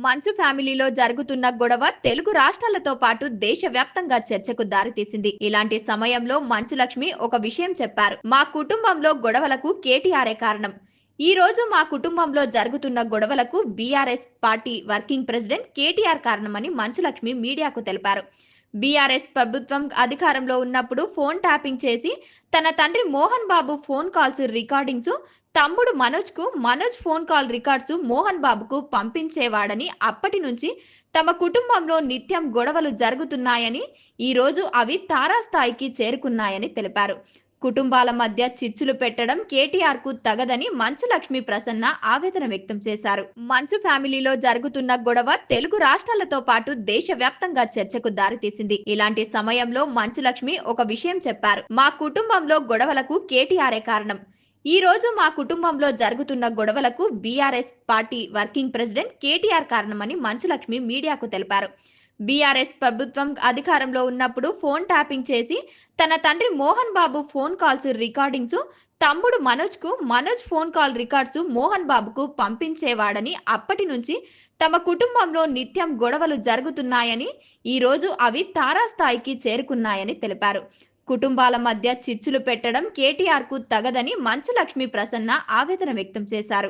మంచు ఫ్యామిలీలో జరుగుతున్న గొడవ తెలుగు రాష్ట్రాలతో పాటు దేశవ్యాప్తంగా చర్చకు దారితీసింది. ఇలాంటి సమయంలో మంచు లక్ష్మి ఒక విషయం చెప్పారు. మా కుటుంబంలో గొడవలకు కేటీఆరే కారణం. ఈ రోజు మా కుటుంబంలో జరుగుతున్న గొడవలకు BRS party working president KTR కారణమని మంచు లక్ష్మి మీడియాకు తెలిపారు. బీఆర్ఎస్ ప్రభుత్వం అధికారంలో ఉన్నప్పుడు ఫోన్ ట్యాపింగ్ చేసి తన తండ్రి Mohan Babu phone calls recordings, తమ్ముడు Manoj phone call records Mohan బాబుకు పంపించేవాడని, అప్పటి నుంచి తమ కుటుంబంలో నిత్యం గొడవలు జరుగుతున్నాయని, ఈ రోజు అవి తారాస్థాయికి చేరుకున్నాయని తెలిపారు. కుటుంబాల మధ్య చిచ్చులు పెట్టడం కేటీఆర్ కు తగదని మంచు లక్ష్మి ప్రసన్న ఆవేదన వ్యక్తం చేశారు. మంచు ఫ్యామిలీలో జరుగుతున్న గొడవ తెలుగు రాష్ట్రాలతో పాటు దేశవ్యాప్తంగా చర్చకు దారితీసింది. ఇలాంటి సమయంలో మంచు లక్ష్మి ఒక విషయం చెప్పారు. మా కుటుంబంలో గొడవలకు కేటీఆరే కారణం. ఈ రోజు మా కుటుంబంలో జరుగుతున్న గొడవలకు BRS party working president KTR కారణమని మంచు లక్ష్మి మీడియాకు తెలిపారు. బీఆర్ఎస్ ప్రభుత్వం అధికారంలో ఉన్నప్పుడు ఫోన్ ట్యాపింగ్ చేసి తన తండ్రి Mohan Babu phone calls recordings, తమ్ముడు Manoj phone call records Mohan బాబుకు పంపించేవాడని, అప్పటి నుంచి తమ కుటుంబంలో నిత్యం గొడవలు జరుగుతున్నాయని, ఈ రోజు అవి తారాస్థాయికి చేరుకున్నాయని తెలిపారు. కుటుంబాల మధ్య చిచ్చులు పెట్టడం కేటీఆర్ కు తగదని మంచు లక్ష్మి ప్రసన్న ఆవేదన వ్యక్తం చేశారు.